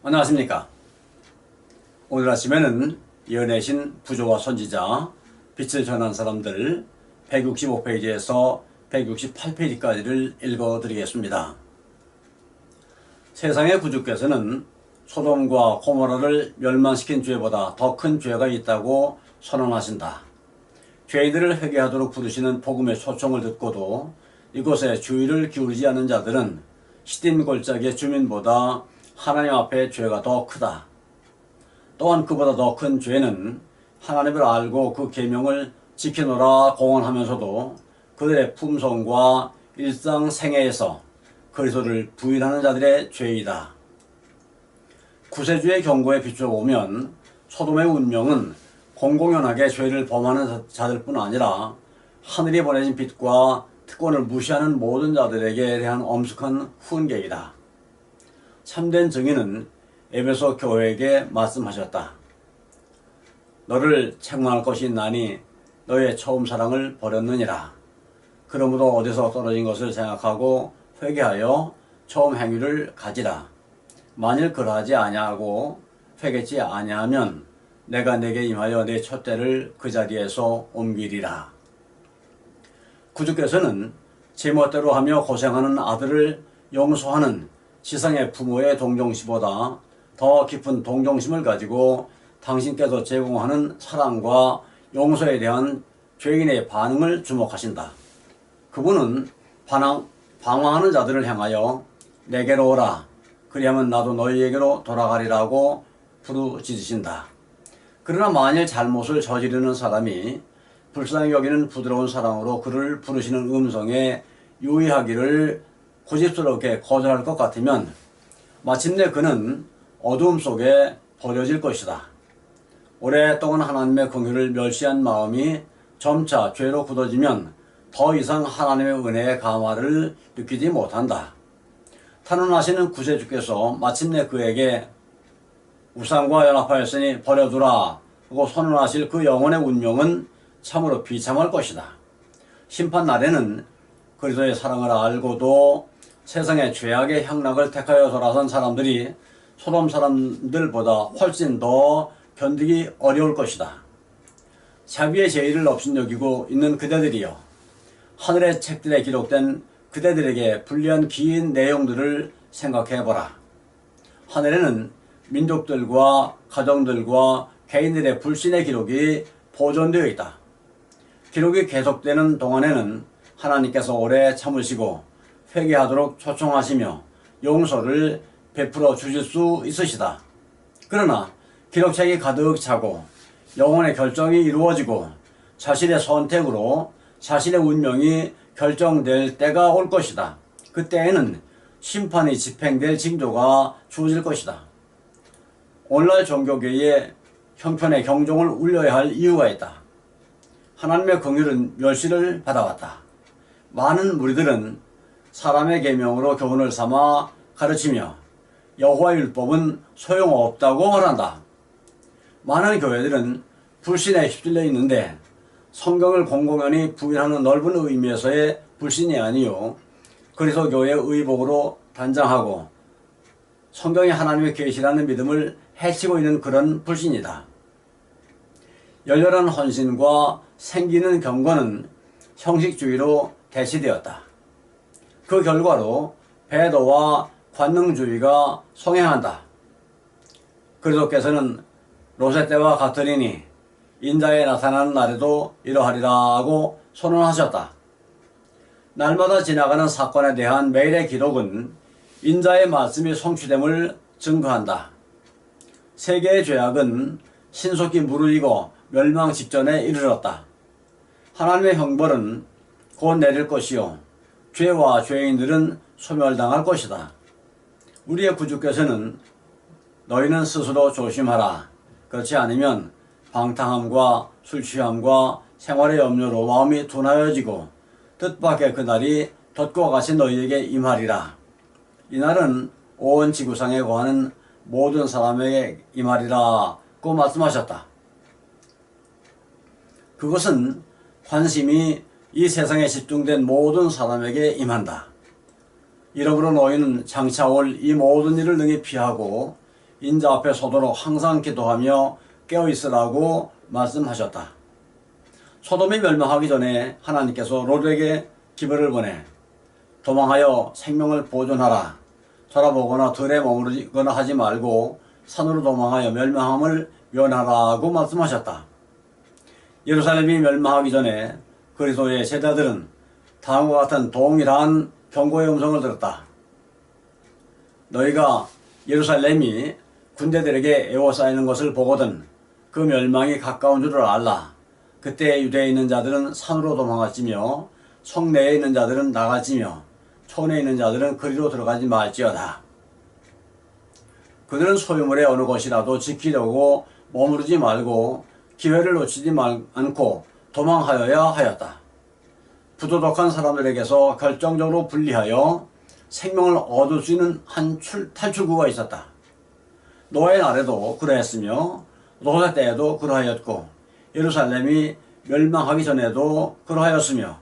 안녕하십니까. 오늘 아침에는 연애신 부조와 선지자 빛을 전한 사람들 165페이지에서 168페이지까지를 읽어드리겠습니다. 세상의 구주께서는 소돔과 고모라를 멸망시킨 죄보다 더 큰 죄가 있다고 선언하신다. 죄인들을 회개하도록 부르시는 복음의 초청을 듣고도 이곳에 주의를 기울이지 않는 자들은 시딤 골짜기의 주민보다 하나님 앞에 죄가 더 크다. 또한 그보다 더 큰 죄는 하나님을 알고 그 계명을 지키노라 공언하면서도 그들의 품성과 일상생애에서 그리스도를 부인하는 자들의 죄이다. 구세주의 경고에 비춰보면 소돔의 운명은 공공연하게 죄를 범하는 자들뿐 아니라 하늘이 보내진 빛과 특권을 무시하는 모든 자들에게 대한 엄숙한 훈계이다. 참된 증인은 에베소 교회에게 말씀하셨다. 너를 책망할 것이 있나니 너의 처음 사랑을 버렸느니라. 그러므로 어디서 떨어진 것을 생각하고 회개하여 처음 행위를 가지라. 만일 그러하지 아니하고 회개치 아니하면 내가 내게 임하여 내 촛대를 그 자리에서 옮기리라. 구주께서는 제멋대로 하며 고생하는 아들을 용서하는 지상의 부모의 동정심보다 더 깊은 동정심을 가지고 당신께서 제공하는 사랑과 용서에 대한 죄인의 반응을 주목하신다. 그분은 방황하는 자들을 향하여 내게로 오라. 그리하면 나도 너희에게로 돌아가리라고 부르짖으신다. 그러나 만일 잘못을 저지르는 사람이 불쌍히 여기는 부드러운 사랑으로 그를 부르시는 음성에 유의하기를 고집스럽게 거절할 것 같으면 마침내 그는 어두움 속에 버려질 것이다. 오랫동안 하나님의 긍휼을 멸시한 마음이 점차 죄로 굳어지면 더 이상 하나님의 은혜의 감화를 느끼지 못한다. 탄원하시는 구세주께서 마침내 그에게 우상과 연합하였으니 버려두라 하고 선언하실 그 영혼의 운명은 참으로 비참할 것이다. 심판날에는 그리스도의 사랑을 알고도 세상의 죄악의 향락을 택하여 돌아선 사람들이 소돔 사람들보다 훨씬 더 견디기 어려울 것이다. 자비의 제의를 업신여기고 있는 그대들이여, 하늘의 책들에 기록된 그대들에게 불리한 긴 내용들을 생각해보라. 하늘에는 민족들과 가정들과 개인들의 불신의 기록이 보존되어 있다. 기록이 계속되는 동안에는 하나님께서 오래 참으시고 회개하도록 초청하시며 용서를 베풀어 주실 수 있으시다. 그러나 기록책이 가득 차고 영혼의 결정이 이루어지고 자신의 선택으로 자신의 운명이 결정될 때가 올 것이다. 그때에는 심판이 집행될 징조가 주어질 것이다. 오늘날 종교계에 형편의 경종을 울려야 할 이유가 있다. 하나님의 긍휼은 멸시를 받아왔다. 많은 무리들은 사람의 계명으로 교훈을 삼아 가르치며 여호와의 율법은 소용없다고 말한다. 많은 교회들은 불신에 휩쓸려 있는데 성경을 공공연히 부인하는 넓은 의미에서의 불신이 아니요 그리스도교의 의복으로 단장하고 성경이 하나님의 계시라는 믿음을 해치고 있는 그런 불신이다. 열렬한 헌신과 생기는 경건은 형식주의로 대치되었다. 그 결과로 배도와 관능주의가 성행한다. 그리스도께서는 롯의 때와 같으리니 인자에 나타나는 날에도 이러하리라고 선언하셨다. 날마다 지나가는 사건에 대한 매일의 기록은 인자의 말씀이 성취됨을 증거한다. 세계의 죄악은 신속히 무르익어 멸망 직전에 이르렀다. 하나님의 형벌은 곧 내릴 것이요 죄와 죄인들은 소멸당할 것이다. 우리의 구주께서는 너희는 스스로 조심하라. 그렇지 않으면 방탕함과 술취함과 생활의 염려로 마음이 둔하여지고 뜻밖의 그날이 덫과 같이 너희에게 임하리라. 이날은 온 지구상에 거하는 모든 사람에게 임하리라고 말씀하셨다. 그것은 관심이 이 세상에 집중된 모든 사람에게 임한다. 이러므로 너희는 장차 올 이 모든 일을 능히 피하고 인자 앞에 서도록 항상 기도하며 깨어있으라고 말씀하셨다. 소돔이 멸망하기 전에 하나님께서 롯에게 기별을 보내 도망하여 생명을 보존하라. 돌아보거나 들에 머무르거나 하지 말고 산으로 도망하여 멸망함을 면하라고 말씀하셨다. 예루살렘이 멸망하기 전에 그리스도의 제자들은 다음과 같은 동일한 경고의 음성을 들었다. 너희가 예루살렘이 군대들에게 에워싸이는 것을 보거든 그 멸망이 가까운 줄을 알라. 그때 유대에 있는 자들은 산으로 도망할지며 성내에 있는 자들은 나갈지며 촌에 있는 자들은 그리로 들어가지 말지어다. 그들은 소유물의 어느 것이라도 지키려고 머무르지 말고 기회를 놓치지 않고 도망하여야 하였다. 부도덕한 사람들에게서 결정적으로 분리하여 생명을 얻을 수 있는 한 탈출구가 있었다. 노아의 날에도 그러했으며 롯의 때에도 그러하였고 예루살렘이 멸망하기 전에도 그러하였으며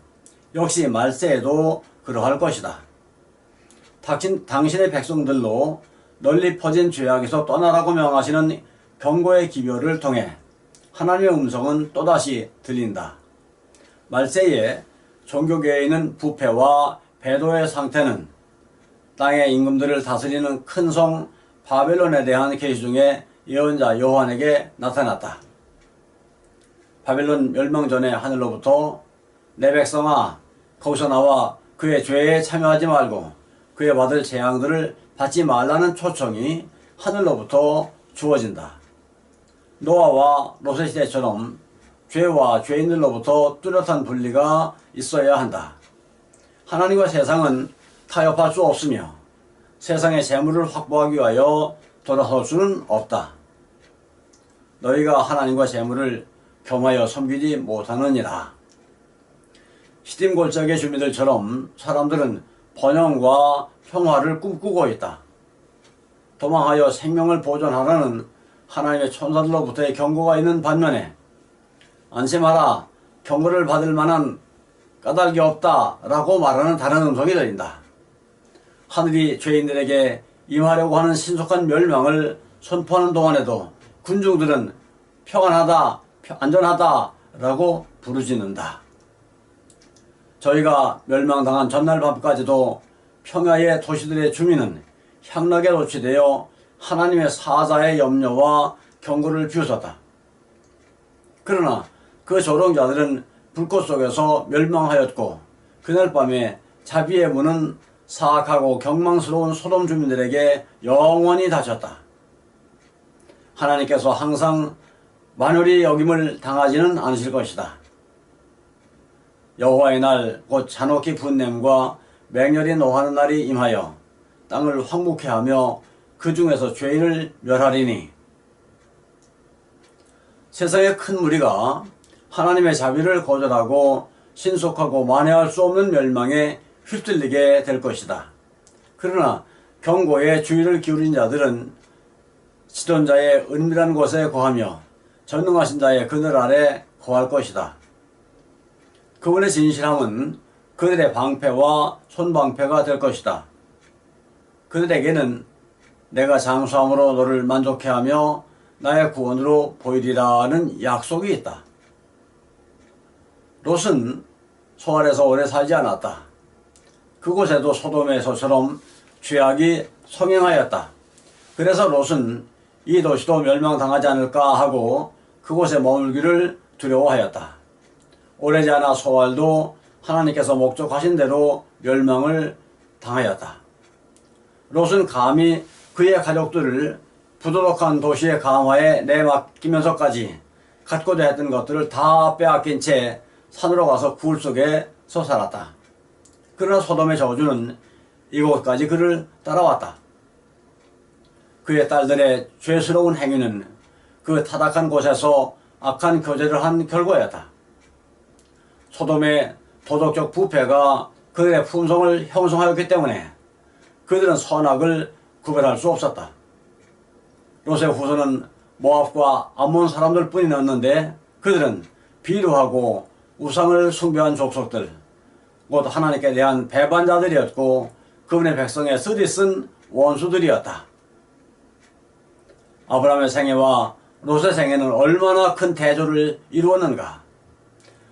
역시 말세에도 그러할 것이다. 당신의 백성들로 널리 퍼진 죄악에서 떠나라고 명하시는 경고의 기별을 통해 하나님의 음성은 또다시 들린다. 말세에 종교계에 있는 부패와 배도의 상태는 땅의 임금들을 다스리는 큰 성 바벨론에 대한 계시 중에 예언자 요한에게 나타났다. 바벨론 멸망 전에 하늘로부터 내 백성아 거기서 나와 그의 죄에 참여하지 말고 그의 받을 재앙들을 받지 말라는 초청이 하늘로부터 주어진다. 노아와 롯의 시대처럼 죄와 죄인들로부터 뚜렷한 분리가 있어야 한다. 하나님과 세상은 타협할 수 없으며 세상의 재물을 확보하기 위하여 돌아설 수는 없다. 너희가 하나님과 재물을 겸하여 섬기지 못하느니라. 시딤 골짜기의 주민들처럼 사람들은 번영과 평화를 꿈꾸고 있다. 도망하여 생명을 보존하라는 하나님의 천사들로부터의 경고가 있는 반면에 안심하라, 경고를 받을 만한 까닭이 없다 라고 말하는 다른 음성이 들린다. 하늘이 죄인들에게 임하려고 하는 신속한 멸망을 선포하는 동안에도 군중들은 평안하다, 안전하다 라고 부르짖는다. 저희가 멸망당한 전날 밤까지도 평야의 도시들의 주민은 향락에 노출되어 하나님의 사자의 염려와 경고를 비웃었다. 그러나 그 조롱자들은 불꽃 속에서 멸망하였고 그날 밤에 자비의 문은 사악하고 경망스러운 소돔 주민들에게 영원히 닫혔다. 하나님께서 항상 만홀히 여김을 당하지는 않으실 것이다. 여호와의 날 곧 잔혹히 분냄과 맹렬히 노하는 날이 임하여 땅을 황무케 하며 그 중에서 죄인을 멸하리니 세상의 큰 무리가 하나님의 자비를 거절하고 신속하고 만회할 수 없는 멸망에 휩쓸리게 될 것이다. 그러나 경고에 주의를 기울인 자들은 지존자의 은밀한 곳에 거하며 전능하신 자의 그늘 아래 거할 것이다. 그분의 진실함은 그들의 방패와 손방패가 될 것이다. 그들에게는 내가 장수함으로 너를 만족해 하며 나의 구원으로 보이리라는 약속이 있다. 롯은 소알에서 오래 살지 않았다. 그곳에도 소돔에서처럼 죄악이 성행하였다. 그래서 롯은 이 도시도 멸망당하지 않을까 하고 그곳에 머물기를 두려워하였다. 오래지 않아 소알도 하나님께서 목적하신 대로 멸망을 당하였다. 롯은 감히 그의 가족들을 부도덕한 도시의 감화에 내맡기면서까지 갖고자 했던 것들을 다 빼앗긴 채 산으로 가서 굴 속에서 살았다. 그러나 소돔의 저주는 이곳까지 그를 따라왔다. 그의 딸들의 죄스러운 행위는 그 타락한 곳에서 악한 교제를 한 결과였다. 소돔의 도덕적 부패가 그들의 품성을 형성하였기 때문에 그들은 선악을 구별할 수 없었다. 롯의 후손은 모압과 암몬 사람들 뿐이었는데 그들은 비루하고 우상을 숭배한 족속들, 곧 하나님께 대한 배반자들이었고 그분의 백성의 쓰디쓴 원수들이었다. 아브라함의 생애와 롯의 생애는 얼마나 큰 대조를 이루었는가.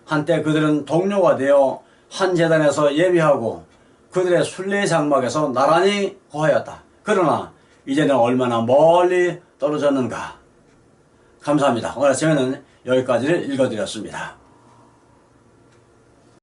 한때 그들은 동료가 되어 한 제단에서 예배하고 그들의 순례의 장막에서 나란히 거하였다. 그러나 이제는 얼마나 멀리 떨어졌는가. 감사합니다. 오늘 아침에는 여기까지를 읽어드렸습니다.